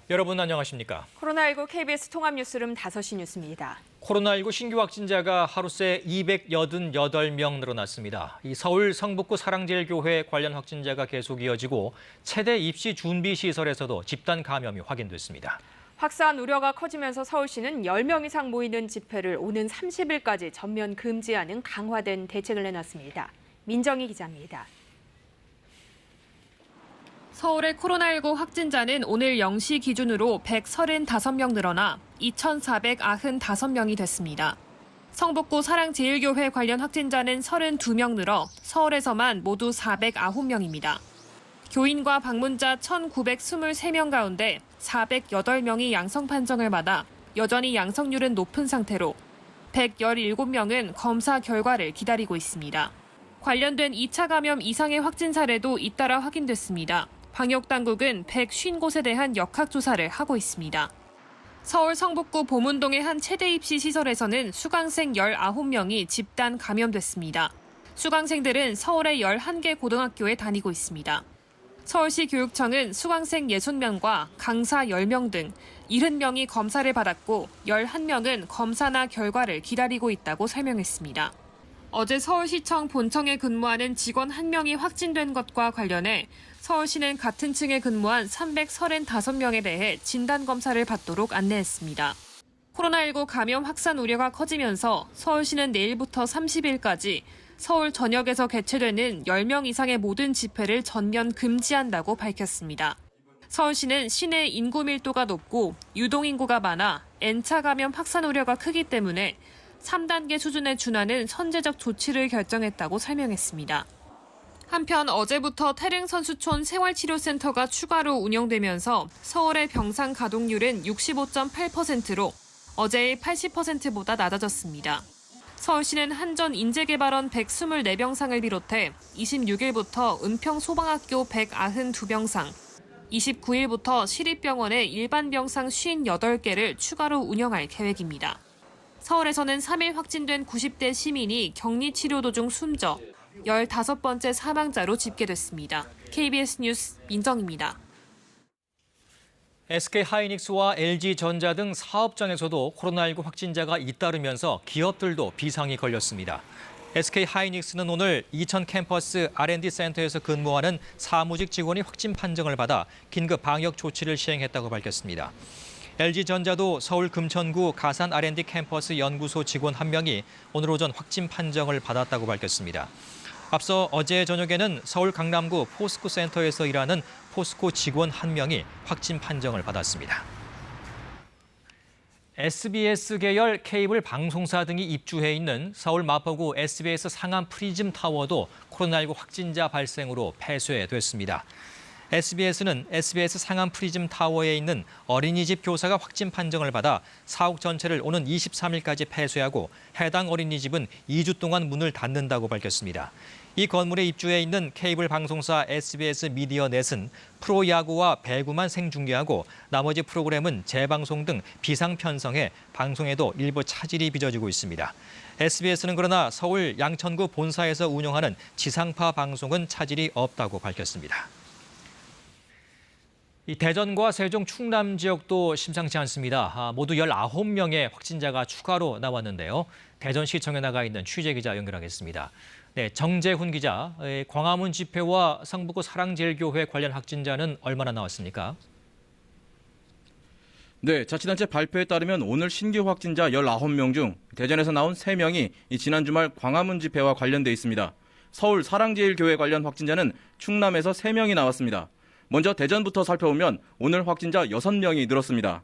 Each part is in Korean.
여러분 안녕하십니까? 코로나19 KBS 통합뉴스룸 5시 뉴스입니다. 코로나19 신규 확진자가 하루새 288명 늘어났습니다. 이 서울 성북구 사랑제일교회 관련 확진자가 계속 이어지고 체대 입시 준비 시설에서도 집단 감염이 확인됐습니다. 확산 우려가 커지면서 서울시는 10명 이상 모이는 집회를 오는 30일까지 전면 금지하는 강화된 대책을 내놨습니다. 민정희 기자입니다. 서울의 코로나19 확진자는 오늘 0시 기준으로 135명 늘어나 2,495명이 됐습니다. 성북구 사랑제일교회 관련 확진자는 32명 늘어 서울에서만 모두 409명입니다. 교인과 방문자 1,923명 가운데 408명이 양성 판정을 받아 여전히 양성률은 높은 상태로 117명은 검사 결과를 기다리고 있습니다. 관련된 2차 감염 이상의 확진 사례도 잇따라 확인됐습니다. 방역당국은 150곳에 대한 역학조사를 하고 있습니다. 서울 성북구 보문동의 한 체대 입시 시설에서는 수강생 19명이 집단 감염됐습니다. 수강생들은 서울의 11개 고등학교에 다니고 있습니다. 서울시 교육청은 수강생 60명과 강사 10명 등 70명이 검사를 받았고 11명은 검사나 결과를 기다리고 있다고 설명했습니다. 어제 서울시청 본청에 근무하는 직원 1명이 확진된 것과 관련해 서울시는 같은 층에 근무한 335명에 대해 진단검사를 받도록 안내했습니다. 코로나19 감염 확산 우려가 커지면서 서울시는 내일부터 30일까지 서울 전역에서 개최되는 10명 이상의 모든 집회를 전면 금지한다고 밝혔습니다. 서울시는 시내 인구 밀도가 높고 유동인구가 많아 N차 감염 확산 우려가 크기 때문에 3단계 수준에 준하는 선제적 조치를 결정했다고 설명했습니다. 한편 어제부터 태릉선수촌 생활치료센터가 추가로 운영되면서 서울의 병상 가동률은 65.8%로 어제의 80%보다 낮아졌습니다. 서울시는 한전 인재개발원 124병상을 비롯해 26일부터 은평소방학교 192병상, 29일부터 시립병원의 일반 병상 58개를 추가로 운영할 계획입니다. 서울에서는 3일 확진된 90대 시민이 격리치료 도중 숨져 15번째 사망자로 집계됐습니다. KBS 뉴스 민정입니다. SK하이닉스와 LG전자 등 사업장에서도 코로나19 확진자가 잇따르면서 기업들도 비상이 걸렸습니다. SK하이닉스는 오늘 이천 캠퍼스 R&D 센터에서 근무하는 사무직 직원이 확진 판정을 받아 긴급 방역 조치를 시행했다고 밝혔습니다. LG전자도 서울 금천구 가산 R&D 캠퍼스 연구소 직원 1명이 오늘 오전 확진 판정을 받았다고 밝혔습니다. 앞서 어제 저녁에는 서울 강남구 포스코 센터에서 일하는 포스코 직원 1명이 확진 판정을 받았습니다. SBS 계열 케이블 방송사 등이 입주해 있는 서울 마포구 SBS 상암 프리즘 타워도 코로나19 확진자 발생으로 폐쇄됐습니다. SBS는 SBS 상암 프리즘 타워에 있는 어린이집 교사가 확진 판정을 받아 사옥 전체를 오는 23일까지 폐쇄하고 해당 어린이집은 2주 동안 문을 닫는다고 밝혔습니다. 이 건물에 입주해 있는 케이블 방송사 SBS 미디어넷은 프로야구와 배구만 생중계하고 나머지 프로그램은 재방송 등 비상 편성해 방송에도 일부 차질이 빚어지고 있습니다. SBS는 그러나 서울 양천구 본사에서 운영하는 지상파 방송은 차질이 없다고 밝혔습니다. 이 대전과 세종, 충남 지역도 심상치 않습니다. 모두 19명의 확진자가 추가로 나왔는데요. 대전시청에 나가 있는 취재기자 연결하겠습니다. 네, 정재훈 기자, 광화문 집회와 성북구 사랑제일교회 관련 확진자는 얼마나 나왔습니까? 네, 자치단체 발표에 따르면 오늘 신규 확진자 19명 중 대전에서 나온 3명이 지난 주말 광화문 집회와 관련돼 있습니다. 서울 사랑제일교회 관련 확진자는 충남에서 3명이 나왔습니다. 먼저 대전부터 살펴보면 오늘 확진자 6명이 늘었습니다.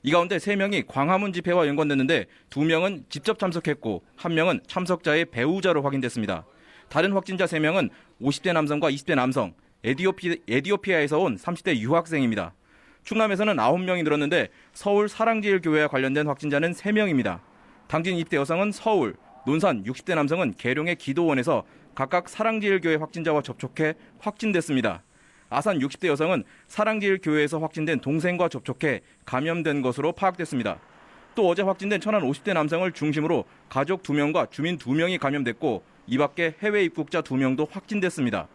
이 가운데 3명이 광화문 집회와 연관됐는데 2명은 직접 참석했고 1명은 참석자의 배우자로 확인됐습니다. 다른 확진자 3명은 50대 남성과 20대 남성, 에디오피아에서 온 30대 유학생입니다. 충남에서는 9명이 늘었는데 서울 사랑제일교회와 관련된 확진자는 3명입니다. 당진 20대 여성은 서울, 논산 60대 남성은 계룡의 기도원에서 각각 사랑제일교회 확진자와 접촉해 확진됐습니다. 아산 60대 여성은 사랑제일교회에서 확진된 동생과 접촉해 감염된 것으로 파악됐습니다. 또 어제 확진된 천안 50대 남성을 중심으로 가족 2명과 주민 2명이 감염됐고 이 밖에 해외 입국자 2명도 확진됐습니다.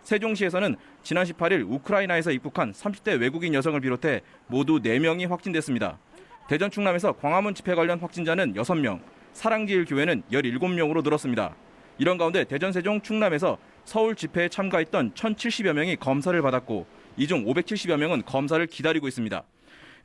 세종시에서는 지난 18일 우크라이나에서 입국한 30대 외국인 여성을 비롯해 모두 4명이 확진됐습니다. 대전 충남에서 광화문 집회 관련 확진자는 6명, 사랑제일교회는 17명으로 늘었습니다. 이런 가운데 대전, 세종, 충남에서 서울 집회에 참가했던 1,070여 명이 검사를 받았고 이 중 570여 명은 검사를 기다리고 있습니다.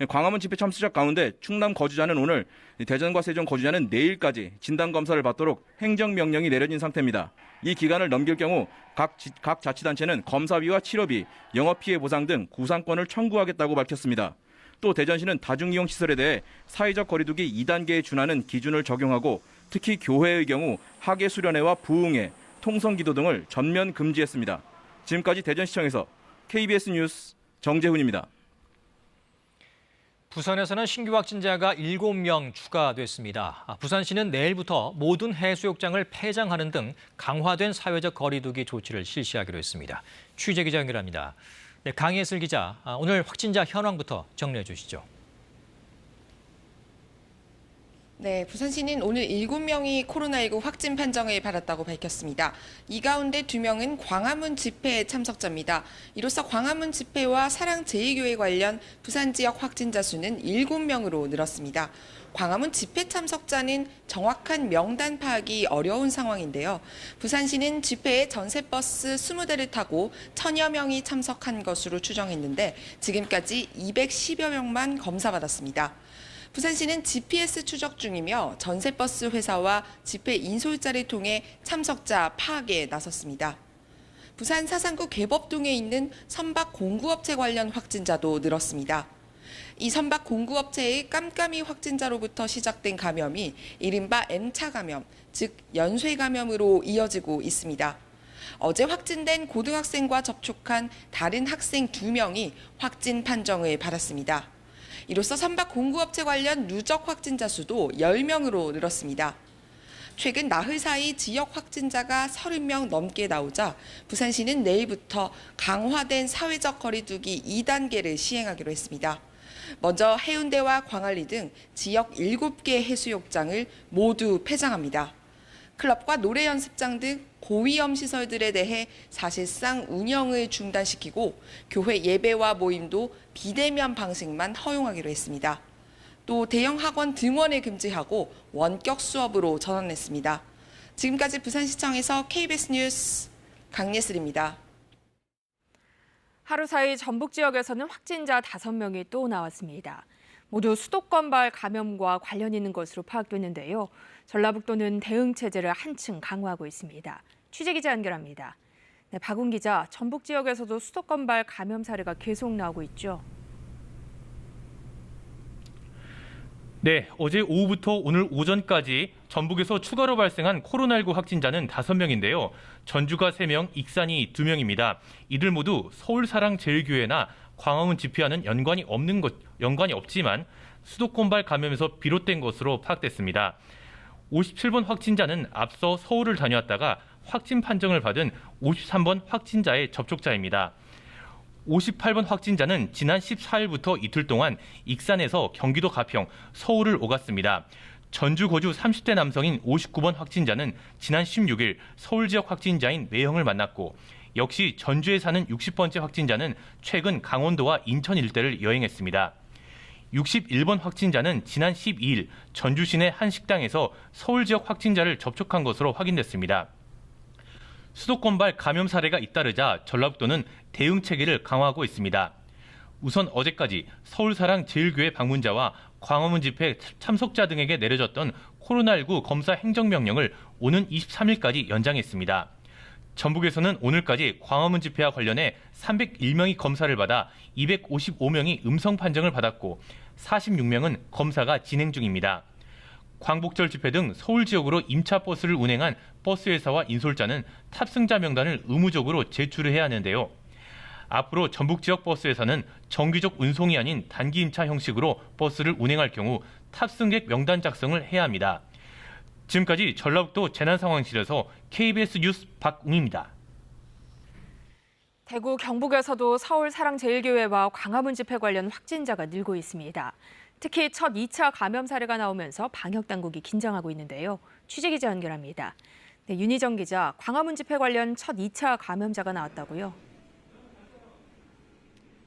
광화문 집회 참석자 가운데 충남 거주자는 오늘, 대전과 세종 거주자는 내일까지 진단검사를 받도록 행정명령이 내려진 상태입니다. 이 기간을 넘길 경우 각 자치단체는 검사비와 치료비, 영업피해 보상 등 구상권을 청구하겠다고 밝혔습니다. 또 대전시는 다중이용시설에 대해 사회적 거리두기 2단계에 준하는 기준을 적용하고 특히 교회의 경우 학예 수련회와 부흥회, 통성기도 등을 전면 금지했습니다. 지금까지 대전시청에서 KBS 뉴스 정재훈입니다. 부산에서는 신규 확진자가 7명 추가됐습니다. 부산시는 내일부터 모든 해수욕장을 폐장하는 등 강화된 사회적 거리두기 조치를 실시하기로 했습니다. 취재 기자 연결합니다. 네, 강예슬 기자, 오늘 확진자 현황부터 정리해 주시죠. 네, 부산시는 오늘 7명이 코로나19 확진 판정을 받았다고 밝혔습니다. 이 가운데 2명은 광화문 집회 참석자입니다. 이로써 광화문 집회와 사랑제일교회 관련 부산 지역 확진자 수는 7명으로 늘었습니다. 광화문 집회 참석자는 정확한 명단 파악이 어려운 상황인데요. 부산시는 집회에 전세버스 20대를 타고 1,000여 명이 참석한 것으로 추정했는데 지금까지 210여 명만 검사받았습니다. 부산시는 GPS 추적 중이며 전세버스 회사와 집회 인솔자를 통해 참석자 파악에 나섰습니다. 부산 사상구 계법동에 있는 선박 공구업체 관련 확진자도 늘었습니다. 이 선박 공구업체의 깜깜이 확진자로부터 시작된 감염이 이른바 M차 감염, 즉 연쇄 감염으로 이어지고 있습니다. 어제 확진된 고등학생과 접촉한 다른 학생 2명이 확진 판정을 받았습니다. 이로써 선박 공구업체 관련 누적 확진자 수도 10명으로 늘었습니다. 최근 나흘 사이 지역 확진자가 30명 넘게 나오자 부산시는 내일부터 강화된 사회적 거리두기 2단계를 시행하기로 했습니다. 먼저 해운대와 광안리 등 지역 7개 해수욕장을 모두 폐장합니다. 클럽과 노래 연습장 등 고위험 시설들에 대해 사실상 운영을 중단시키고 교회 예배와 모임도 비대면 방식만 허용하기로 했습니다. 또 대형 학원 등원을 금지하고 원격 수업으로 전환했습니다. 지금까지 부산시청에서 KBS 뉴스 강예슬입니다. 하루 사이 전북 지역에서는 확진자 5명이 또 나왔습니다. 모두 수도권발 감염과 관련 있는 것으로 파악됐는데요. 전라북도는 대응 체제를 한층 강화하고 있습니다. 취재 기자 연결합니다. 네, 박운 기자, 전북 지역에서도 수도권발 감염 사례가 계속 나오고 있죠. 네, 어제 오후부터 오늘 오전까지 전북에서 추가로 발생한 코로나19 확진자는 5명인데요. 전주가 3명, 익산이 2명입니다. 이들 모두 서울사랑제일교회나 광화문 집회와는 연관이 없지만 수도권발 감염에서 비롯된 것으로 파악됐습니다. 57번 확진자는 앞서 서울을 다녀왔다가 확진 판정을 받은 53번 확진자의 접촉자입니다. 58번 확진자는 지난 14일부터 이틀 동안 익산에서 경기도 가평, 서울을 오갔습니다. 전주 거주 30대 남성인 59번 확진자는 지난 16일 서울 지역 확진자인 매형을 만났고 역시 전주에 사는 60번째 확진자는 최근 강원도와 인천 일대를 여행했습니다. 61번 확진자는 지난 12일 전주 시내 한 식당에서 서울 지역 확진자를 접촉한 것으로 확인됐습니다. 수도권발 감염 사례가 잇따르자 전라북도는 대응 체계를 강화하고 있습니다. 우선 어제까지 서울사랑제일교회 방문자와 광화문 집회 참석자 등에게 내려졌던 코로나19 검사 행정명령을 오는 23일까지 연장했습니다. 전북에서는 오늘까지 광화문 집회와 관련해 301명이 검사를 받아 255명이 음성 판정을 받았고 46명은 검사가 진행 중입니다. 광복절 집회 등 서울 지역으로 임차 버스를 운행한 버스 회사와 인솔자는 탑승자 명단을 의무적으로 제출을 해야 하는데요. 앞으로 전북 지역 버스 회사는 정기적 운송이 아닌 단기 임차 형식으로 버스를 운행할 경우 탑승객 명단 작성을 해야 합니다. 지금까지 전라북도 재난상황실에서 KBS 뉴스 박웅입니다. 대구 경북에서도 서울사랑제일교회와 광화문 집회 관련 확진자가 늘고 있습니다. 특히 첫 2차 감염 사례가 나오면서 방역당국이 긴장하고 있는데요. 취재 기자 연결합니다. 네, 윤희정 기자, 광화문 집회 관련 첫 2차 감염자가 나왔다고요?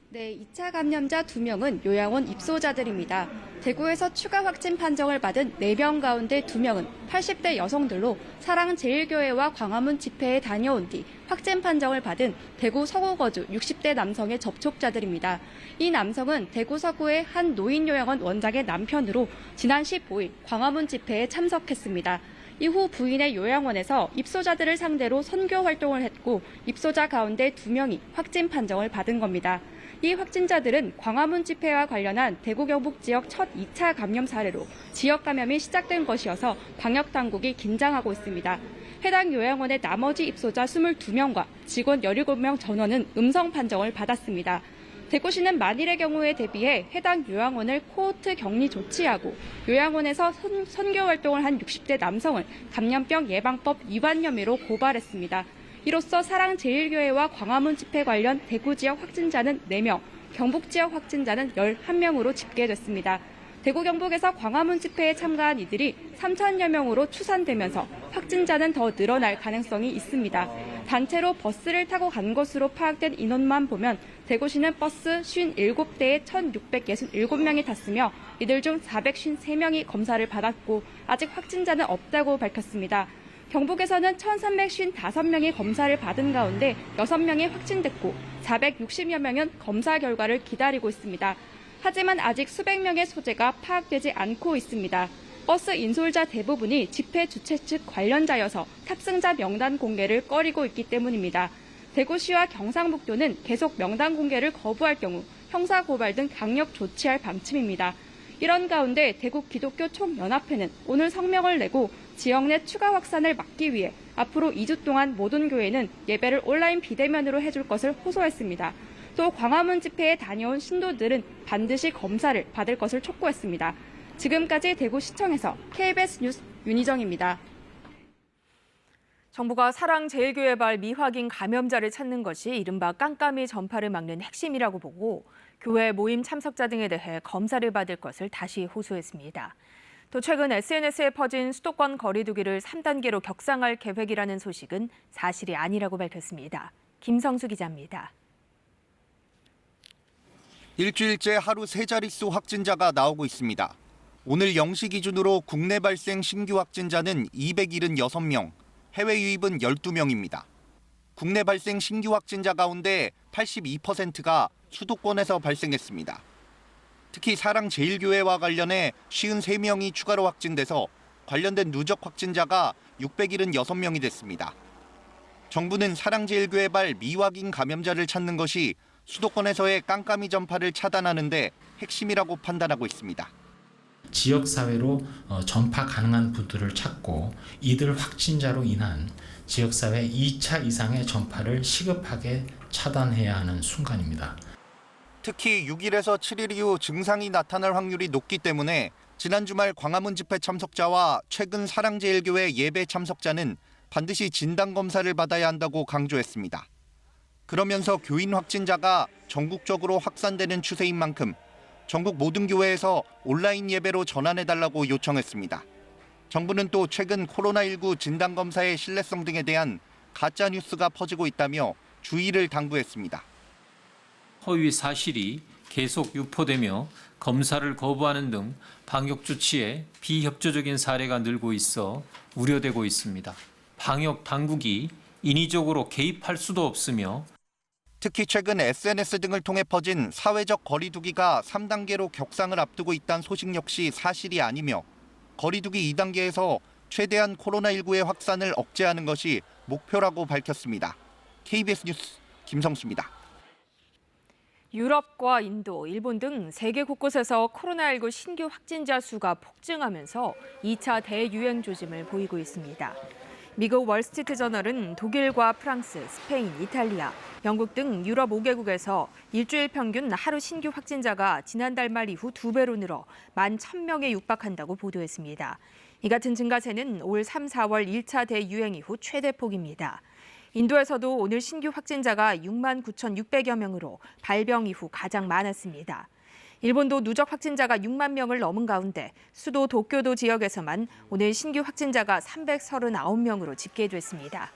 네, 2차 감염자 2명은 요양원 입소자들입니다. 대구에서 추가 확진 판정을 받은 4명 가운데 2명은 80대 여성들로 사랑제일교회와 광화문 집회에 다녀온 뒤 확진 판정을 받은 대구 서구 거주 60대 남성의 접촉자들입니다. 이 남성은 대구 서구의 한 노인요양원 원장의 남편으로 지난 15일 광화문 집회에 참석했습니다. 이후 부인의 요양원에서 입소자들을 상대로 선교 활동을 했고 입소자 가운데 2명이 확진 판정을 받은 겁니다. 이 확진자들은 광화문 집회와 관련한 대구 경북 지역 첫 2차 감염 사례로 지역 감염이 시작된 것이어서 방역 당국이 긴장하고 있습니다. 해당 요양원의 나머지 입소자 22명과 직원 17명 전원은 음성 판정을 받았습니다. 대구시는 만일의 경우에 대비해 해당 요양원을 코호트 격리 조치하고 요양원에서 선교 활동을 한 60대 남성을 감염병 예방법 위반 혐의로 고발했습니다. 이로써 사랑제일교회와 광화문 집회 관련 대구 지역 확진자는 4명, 경북 지역 확진자는 11명으로 집계됐습니다. 대구 경북에서 광화문 집회에 참가한 이들이 3천여 명으로 추산되면서 확진자는 더 늘어날 가능성이 있습니다. 단체로 버스를 타고 간 것으로 파악된 인원만 보면 대구시는 버스 57대에 1,667명이 탔으며 이들 중 453명이 검사를 받았고 아직 확진자는 없다고 밝혔습니다. 경북에서는 1,355명이 검사를 받은 가운데 6명이 확진됐고 460여 명은 검사 결과를 기다리고 있습니다. 하지만 아직 수백 명의 소재가 파악되지 않고 있습니다. 버스 인솔자 대부분이 집회 주최 측 관련자여서 탑승자 명단 공개를 꺼리고 있기 때문입니다. 대구시와 경상북도는 계속 명단 공개를 거부할 경우 형사고발 등 강력 조치할 방침입니다. 이런 가운데 대구 기독교 총연합회는 오늘 성명을 내고 지역 내 추가 확산을 막기 위해 앞으로 2주 동안 모든 교회는 예배를 온라인 비대면으로 해줄 것을 호소했습니다. 또 광화문 집회에 다녀온 신도들은 반드시 검사를 받을 것을 촉구했습니다. 지금까지 대구시청에서 KBS 뉴스 윤희정입니다. 정부가 사랑제일교회발 미확인 감염자를 찾는 것이 이른바 깜깜이 전파를 막는 핵심이라고 보고 교회 모임 참석자 등에 대해 검사를 받을 것을 다시 호소했습니다. 또 최근 SNS에 퍼진 수도권 거리두기를 3단계로 격상할 계획이라는 소식은 사실이 아니라고 밝혔습니다. 김성수 기자입니다. 일주일째 하루 3자릿수 확진자가 나오고 있습니다. 오늘 0시 기준으로 국내 발생 신규 확진자는 276명, 해외 유입은 12명입니다. 국내 발생 신규 확진자 가운데 82%가 수도권에서 발생했습니다. 특히 사랑제일교회와 관련해 53명이 추가로 확진돼서 관련된 누적 확진자가 676명이 됐습니다. 정부는 사랑제일교회발 미확인 감염자를 찾는 것이 수도권에서의 깜깜이 전파를 차단하는 데 핵심이라고 판단하고 있습니다. 지역사회로 전파 가능한 분들을 찾고 이들 확진자로 인한 지역사회 2차 이상의 전파를 시급하게 차단해야 하는 순간입니다. 특히 6일에서 7일 이후 증상이 나타날 확률이 높기 때문에 지난 주말 광화문 집회 참석자와 최근 사랑제일교회 예배 참석자는 반드시 진단검사를 받아야 한다고 강조했습니다. 그러면서 교인 확진자가 전국적으로 확산되는 추세인 만큼 전국 모든 교회에서 온라인 예배로 전환해달라고 요청했습니다. 정부는 또 최근 코로나19 진단검사의 신뢰성 등에 대한 가짜뉴스가 퍼지고 있다며 주의를 당부했습니다. 허위 사실이 계속 유포되며 검사를 거부하는 등 방역 조치에 비협조적인 사례가 늘고 있어 우려되고 있습니다. 방역 당국이 인위적으로 개입할 수도 없으며 특히 최근 SNS 등을 통해 퍼진 사회적 거리두기가 3단계로 격상을 앞두고 있다는 소식 역시 사실이 아니며 거리두기 2단계에서 최대한 코로나19의 확산을 억제하는 것이 목표라고 밝혔습니다. KBS 뉴스 김성수입니다. 유럽과 인도, 일본 등 세계 곳곳에서 코로나19 신규 확진자 수가 폭증하면서 2차 대유행 조짐을 보이고 있습니다. 미국 월스트리트저널은 독일과 프랑스, 스페인, 이탈리아, 영국 등 유럽 5개국에서 일주일 평균 하루 신규 확진자가 지난달 말 이후 2배로 늘어 11,000명에 육박한다고 보도했습니다. 이 같은 증가세는 올 3, 4월 1차 대유행 이후 최대폭입니다. 인도에서도 오늘 신규 확진자가 69,600여 명으로 발병 이후 가장 많았습니다. 일본도 누적 확진자가 6만 명을 넘은 가운데 수도 도쿄도 지역에서만 오늘 신규 확진자가 339명으로 집계됐습니다.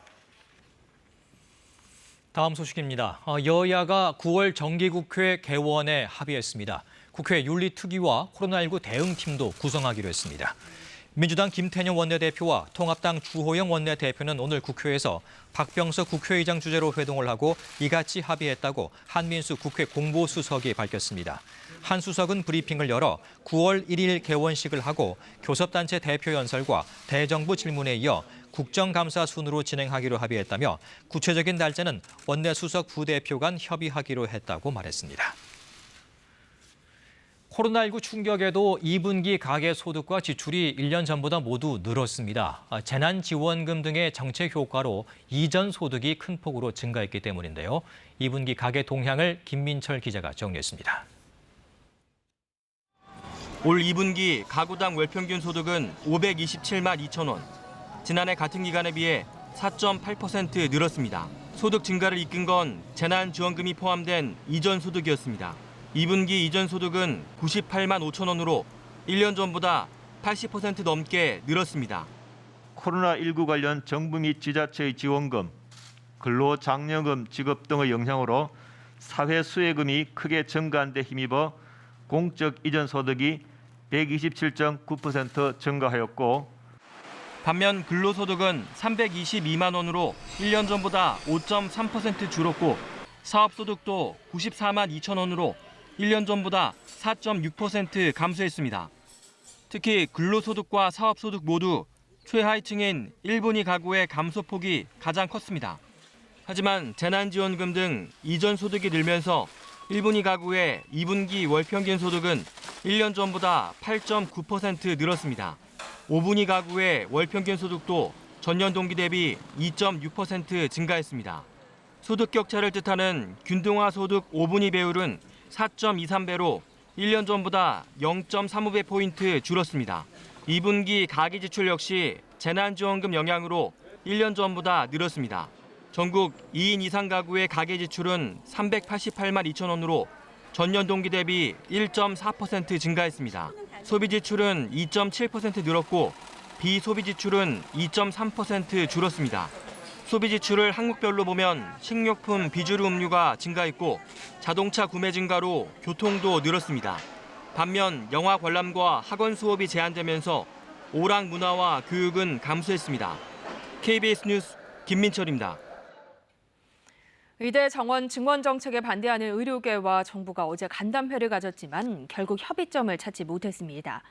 다음 소식입니다. 여야가 9월 정기국회 개원에 합의했습니다. 국회 윤리특위와 코로나19 대응팀도 구성하기로 했습니다. 민주당 김태년 원내대표와 통합당 주호영 원내대표는 오늘 국회에서 박병석 국회의장 주재로 회동을 하고 이같이 합의했다고 한민수 국회 공보수석이 밝혔습니다. 한 수석은 브리핑을 열어 9월 1일 개원식을 하고 교섭단체 대표 연설과 대정부 질문에 이어 국정감사 순으로 진행하기로 합의했다며 구체적인 날짜는 원내수석 부대표 간 협의하기로 했다고 말했습니다. 코로나19 충격에도 2분기 가계소득과 지출이 1년 전보다 모두 늘었습니다. 재난지원금 등의 정책 효과로 이전 소득이 큰 폭으로 증가했기 때문인데요. 2분기 가계 동향을 김민철 기자가 정리했습니다. 올 2분기 가구당 월평균 소득은 527만 2천 원. 지난해 같은 기간에 비해 4.8% 늘었습니다. 소득 증가를 이끈 건 재난지원금이 포함된 이전 소득이었습니다. 2분기 이전 소득은 98만 5천 원으로 1년 전보다 80% 넘게 늘었습니다. 코로나19 관련 정부 및 지자체의 지원금, 근로장려금 지급 등의 영향으로 사회수혜금이 크게 증가한 데 힘입어 공적 이전 소득이 127.9% 증가하였고, 반면 근로소득은 322만 원으로 1년 전보다 5.3% 줄었고 사업소득도 94만 2천 원으로 1년 전보다 4.6% 감소했습니다. 특히 근로소득과 사업소득 모두 최하위층인 1분위 가구의 감소폭이 가장 컸습니다. 하지만 재난지원금 등 이전 소득이 늘면서 1분위 가구의 2분기 월평균 소득은 1년 전보다 8.9% 늘었습니다. 5분위 가구의 월평균 소득도 전년 동기 대비 2.6% 증가했습니다. 소득 격차를 뜻하는 균등화 소득 5분위 배율은 4.23배로 1년 전보다 0.35배 포인트 줄었습니다. 2분기 가계 지출 역시 재난지원금 영향으로 1년 전보다 늘었습니다. 전국 2인 이상 가구의 가계 지출은 388만 2천 원으로 전년 동기 대비 1.4% 증가했습니다. 소비 지출은 2.7% 늘었고 비소비 지출은 2.3% 줄었습니다. 소비 지출을 항목별로 보면 식료품, 비주류 음료가 증가했고 자동차 구매 증가로 교통도 늘었습니다. 반면 영화 관람과 학원 수업이 제한되면서 오락 문화와 교육은 감소했습니다. KBS 뉴스 김민철입니다. 의대 정원 증원 정책에 반대하는 의료계와 정부가 어제 간담회를 가졌지만 결국 협의점을 찾지 못했습니다.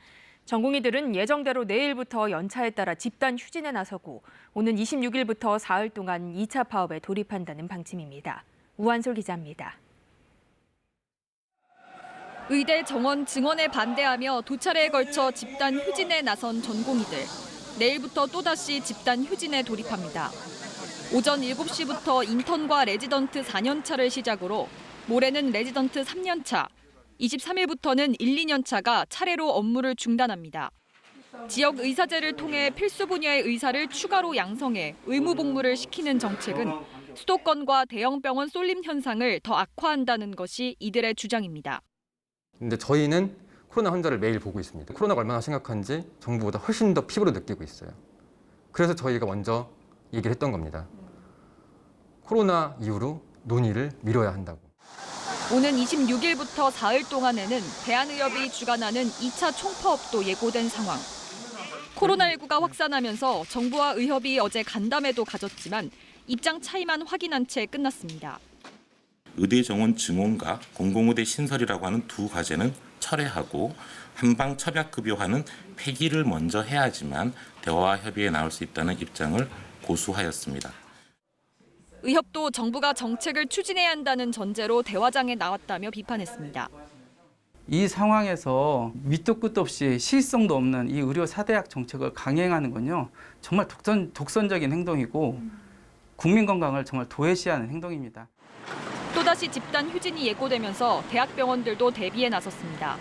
전공의들은 예정대로 내일부터 연차에 따라 집단 휴진에 나서고 오는 26일부터 사흘 동안 2차 파업에 돌입한다는 방침입니다. 우한솔 기자입니다. 의대 정원 증원에 반대하며 두 차례에 걸쳐 집단 휴진에 나선 전공의들. 내일부터 또다시 집단 휴진에 돌입합니다. 오전 7시부터 인턴과 레지던트 4년차를 시작으로 모레는 레지던트 3년차, 23일부터는 1, 2년차가 차례로 업무를 중단합니다. 지역 의사제를 통해 필수 분야의 의사를 추가로 양성해 의무 복무를 시키는 정책은 수도권과 대형 병원 쏠림 현상을 더 악화한다는 것이 이들의 주장입니다. 근데 저희는 코로나 환자를 매일 보고 있습니다. 코로나가 얼마나 심각한지 정부보다 훨씬 더 피부로 느끼고 있어요. 그래서 저희가 먼저 얘기를 했던 겁니다. 코로나 이후로 논의를 미뤄야 한다고. 오는 26일부터 사흘 동안에는 대한의협이 주관하는 2차 총파업도 예고된 상황. 코로나19가 확산하면서 정부와 의협이 어제 간담회도 가졌지만 입장 차이만 확인한 채 끝났습니다. 의대 정원 증원과 공공의대 신설이라고 하는 두 과제는 철회하고 한방 처약급여화는 폐기를 먼저 해야지만 대화와 협의에 나올 수 있다는 입장을 고수하였습니다. 의협도 정부가 정책을 추진해야 한다는 전제로 대화장에 나왔다며 비판했습니다. 이 상황에서 밑도 끝도 없이 시의성도 없는 이 의료 4대약 정책을 강행하는 건요, 정말 독선적인 행동이고 국민 건강을 정말 도외시하는 행동입니다. 또다시 집단 휴진이 예고되면서 대학병원들도 대비에 나섰습니다.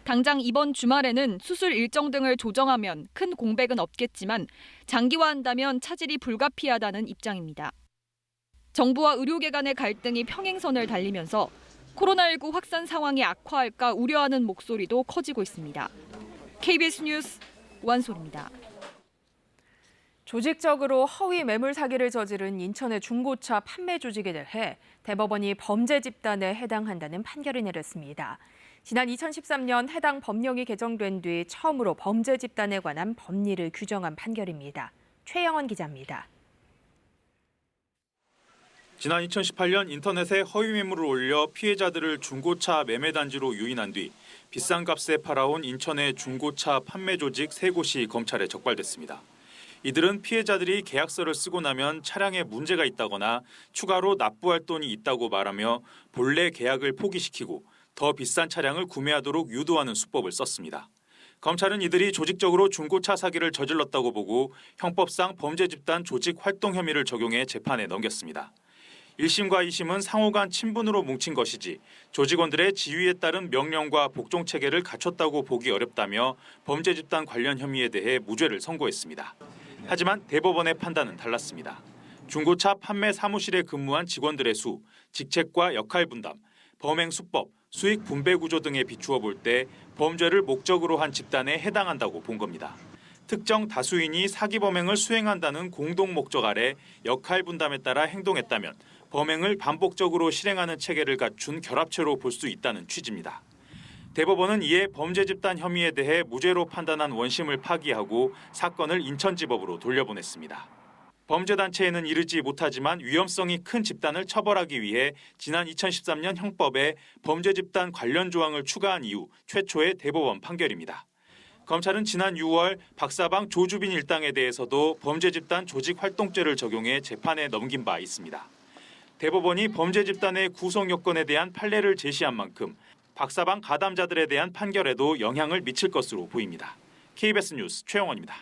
당장 이번 주말에는 수술 일정 등을 조정하면 큰 공백은 없겠지만 장기화한다면 차질이 불가피하다는 입장입니다. 정부와 의료계 간의 갈등이 평행선을 달리면서 코로나19 확산 상황이 악화할까 우려하는 목소리도 커지고 있습니다. KBS 뉴스 원솔입니다. 조직적으로 허위 매물 사기를 저지른 인천의 중고차 판매 조직에 대해 대법원이 범죄 집단에 해당한다는 판결을 내렸습니다. 지난 2013년 해당 법령이 개정된 뒤 처음으로 범죄 집단에 관한 법리를 규정한 판결입니다. 최영원 기자입니다. 지난 2018년 인터넷에 허위 매물을 올려 피해자들을 중고차 매매단지로 유인한 뒤 비싼 값에 팔아온 인천의 중고차 판매 조직 3곳이 검찰에 적발됐습니다. 이들은 피해자들이 계약서를 쓰고 나면 차량에 문제가 있다거나 추가로 납부할 돈이 있다고 말하며 본래 계약을 포기시키고 더 비싼 차량을 구매하도록 유도하는 수법을 썼습니다. 검찰은 이들이 조직적으로 중고차 사기를 저질렀다고 보고 형법상 범죄 집단 조직 활동 혐의를 적용해 재판에 넘겼습니다. 1심과 2심은 상호 간 친분으로 뭉친 것이지 조직원들의 지위에 따른 명령과 복종 체계를 갖췄다고 보기 어렵다며 범죄 집단 관련 혐의에 대해 무죄를 선고했습니다. 하지만 대법원의 판단은 달랐습니다. 중고차 판매 사무실에 근무한 직원들의 수, 직책과 역할 분담, 범행 수법, 수익 분배 구조 등에 비추어 볼 때 범죄를 목적으로 한 집단에 해당한다고 본 겁니다. 특정 다수인이 사기 범행을 수행한다는 공동 목적 아래 역할 분담에 따라 행동했다면 범행을 반복적으로 실행하는 체계를 갖춘 결합체로 볼 수 있다는 취지입니다. 대법원은 이에 범죄 집단 혐의에 대해 무죄로 판단한 원심을 파기하고 사건을 인천지법으로 돌려보냈습니다. 범죄 단체에는 이르지 못하지만 위험성이 큰 집단을 처벌하기 위해 지난 2013년 형법에 범죄 집단 관련 조항을 추가한 이후 최초의 대법원 판결입니다. 검찰은 지난 6월 박사방 조주빈 일당에 대해서도 범죄 집단 조직 활동죄를 적용해 재판에 넘긴 바 있습니다. 대법원이 범죄 집단의 구성 요건에 대한 판례를 제시한 만큼 박사방 가담자들에 대한 판결에도 영향을 미칠 것으로 보입니다. KBS 뉴스 최영원입니다.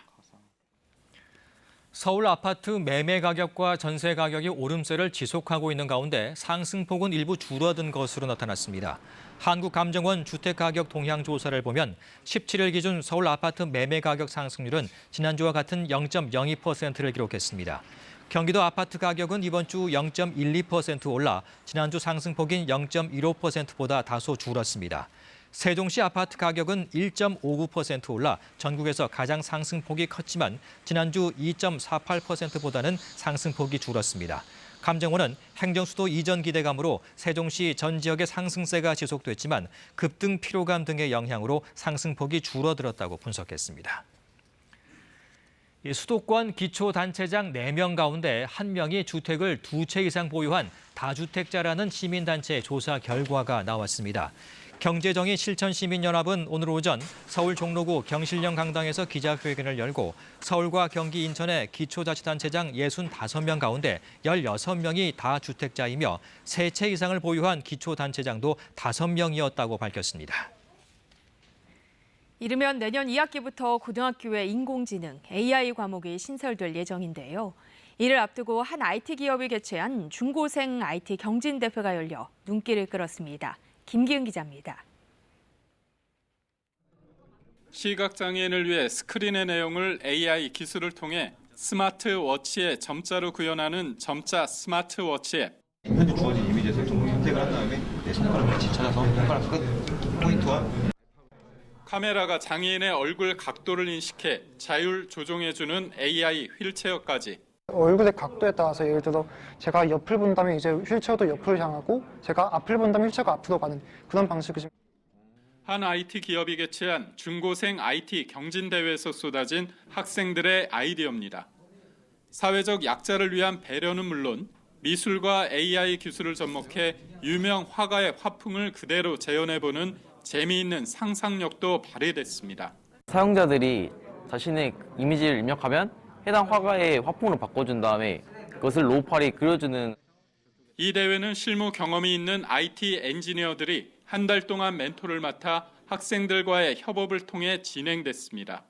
서울 아파트 매매 가격과 전세 가격이 오름세를 지속하고 있는 가운데 상승폭은 일부 줄어든 것으로 나타났습니다. 한국감정원 주택가격 동향 조사를 보면 17일 기준 서울 아파트 매매 가격 상승률은 지난주와 같은 0.02%를 기록했습니다. 경기도 아파트 가격은 이번 주 0.12% 올라 지난주 상승폭인 0.15%보다 다소 줄었습니다. 세종시 아파트 가격은 1.59% 올라 전국에서 가장 상승폭이 컸지만 지난주 2.48%보다는 상승폭이 줄었습니다. 감정원은 행정수도 이전 기대감으로 세종시 전 지역의 상승세가 지속됐지만 급등 피로감 등의 영향으로 상승폭이 줄어들었다고 분석했습니다. 수도권 기초단체장 4명 가운데 1명이 주택을 2채 이상 보유한 다주택자라는 시민단체 조사 결과가 나왔습니다. 경제정의 실천시민연합은 오늘 오전 서울 종로구 경실령 강당에서 기자회견을 열고 서울과 경기 인천의 기초자치단체장 65명 가운데 16명이 다주택자이며 3채 이상을 보유한 기초단체장도 5명이었다고 밝혔습니다. 이르면 내년 2학기부터 고등학교에 인공지능, AI 과목이 신설될 예정인데요. 이를 앞두고 한 IT 기업이 개최한 중고생 IT 경진대회가 열려 눈길을 끌었습니다. 김기은 기자입니다. 시각장애인을 위해 스크린의 내용을 AI 기술을 통해 스마트워치에 점자로 구현하는 점자 스마트워치 앱. 현재 주어진 이미지에 설정을 선택을 한 다음에 내 손가락을 같이 찾아서 손가락 끝 포인트와 카메라가 장애인의 얼굴 각도를 인식해 자율 조종해주는 AI 휠체어까지. 얼굴의 각도에 따라서 예를 들어 제가 옆을 본다면 이제 휠체어도 옆을 향하고 제가 앞을 본다면 휠체어가 앞으로 가는 그런 방식이죠. 한 IT 기업이 개최한 중고생 IT 경진대회에서 쏟아진 학생들의 아이디어입니다. 사회적 약자를 위한 배려는 물론 미술과 AI 기술을 접목해 유명 화가의 화풍을 그대로 재현해보는 재미있는 상상력도 발휘됐습니다. 사용자들이 자신의 이미지를 입력하면 해당 화가의 화풍으로 바꿔준 다음에 그것을 로우팔이 그려주는. 이 대회는 실무 경험이 있는 IT 엔지니어들이 한 달 동안 멘토를 맡아 학생들과의 협업을 통해 진행됐습니다.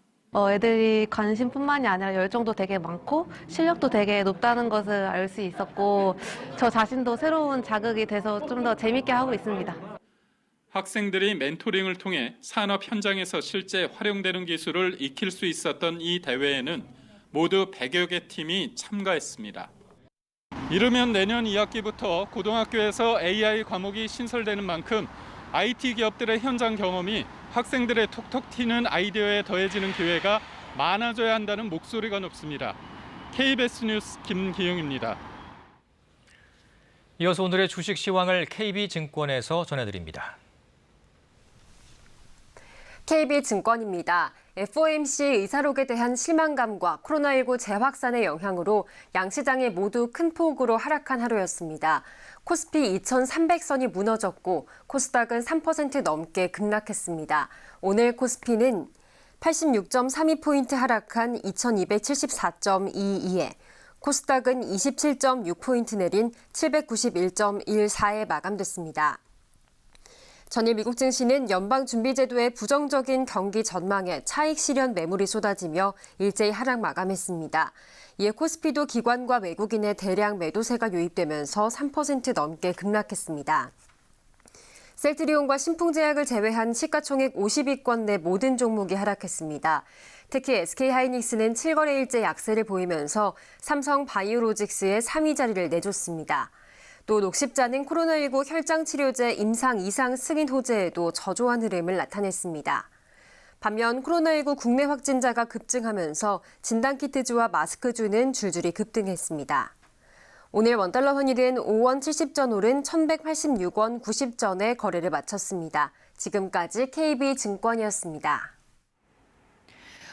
애들이 관심뿐만이 아니라 열정도 되게 많고 실력도 되게 높다는 것을 알 수 있었고 저 자신도 새로운 자극이 돼서 좀 더 재밌게 하고 있습니다. 학생들이 멘토링을 통해 산업 현장에서 실제 활용되는 기술을 익힐 수 있었던 이 대회에는 모두 100여 개 팀이 참가했습니다. 이르면 내년 2학기부터 고등학교에서 AI 과목이 신설되는 만큼 IT 기업들의 현장 경험이 학생들의 톡톡 튀는 아이디어에 더해지는 기회가 많아져야 한다는 목소리가 높습니다. KBS 뉴스 김기용입니다. 이어서 오늘의 주식 시황을 KB증권에서 전해드립니다. KB증권입니다. FOMC 의사록에 대한 실망감과 코로나19 재확산의 영향으로 양시장이 모두 큰 폭으로 하락한 하루였습니다. 코스피 2,300선이 무너졌고 코스닥은 3% 넘게 급락했습니다. 오늘 코스피는 86.32포인트 하락한 2,274.22에 코스닥은 27.6포인트 내린 791.14에 마감됐습니다. 전일 미국 증시는 연방준비제도의 부정적인 경기 전망에 차익 실현 매물이 쏟아지며 일제히 하락 마감했습니다. 이에 코스피도 기관과 외국인의 대량 매도세가 유입되면서 3% 넘게 급락했습니다. 셀트리온과 신풍제약을 제외한 시가총액 50위권 내 모든 종목이 하락했습니다. 특히 SK하이닉스는 7거래일째 약세를 보이면서 삼성 바이오로직스의 3위 자리를 내줬습니다. 또 녹십자는 코로나19 혈장치료제 임상 이상 승인 호재에도 저조한 흐름을 나타냈습니다. 반면 코로나19 국내 확진자가 급증하면서 진단키트주와 마스크주는 줄줄이 급등했습니다. 오늘 원달러 환율은 5원 70전 오른 1,186원 90전에 거래를 마쳤습니다. 지금까지 KB증권이었습니다.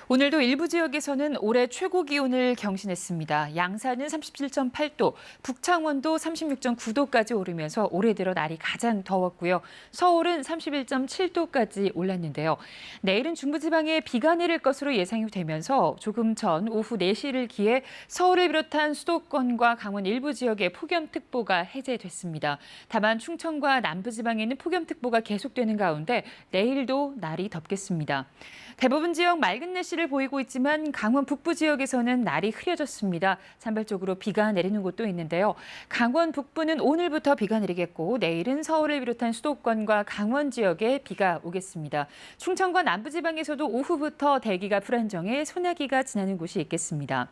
오늘도 일부 지역에서는 올해 최고 기온을 경신했습니다. 양산은 37.8도, 북창원도 36.9도까지 오르면서 올해 들어 날이 가장 더웠고요. 서울은 31.7도까지 올랐는데요. 내일은 중부지방에 비가 내릴 것으로 예상이 되면서 조금 전 오후 4시를 기해 서울을 비롯한 수도권과 강원 일부 지역에 폭염특보가 해제됐습니다. 다만 충청과 남부지방에는 폭염특보가 계속되는 가운데 내일도 날이 덥겠습니다. 대부분 지역 맑은 날씨를 보이고 있지만 강원 북부 지역에서는 날이 흐려졌습니다. 산발적으로 비가 내리는 곳도 있는데요. 강원 북부는 오늘부터 비가 내리겠고 내일은 서울을 비롯한 수도권과 강원 지역에 비가 오겠습니다. 충청과 남부지방에서도 오후부터 대기가 불안정해 소나기가 지나는 곳이 있겠습니다.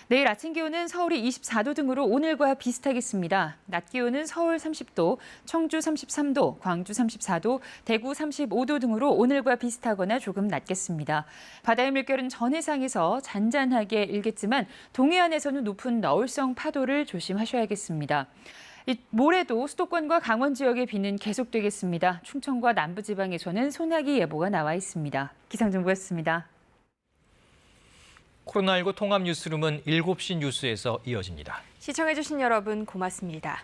내일 아침 기온은 서울이 24도 등으로 오늘과 비슷하겠습니다. 낮 기온은 서울 30도, 청주 33도, 광주 34도, 대구 35도 등으로 오늘과 비슷하거나 조금 낮겠습니다. 바다의 물결은 전 해상에서 잔잔하게 일겠지만 동해안에서는 높은 너울성 파도를 조심하셔야겠습니다. 모레도 수도권과 강원 지역의 비는 계속되겠습니다. 충청과 남부지방에서는 소나기 예보가 나와 있습니다. 기상정보였습니다. 코로나19 통합 뉴스룸은 7시 뉴스에서 이어집니다. 시청해주신 여러분 고맙습니다.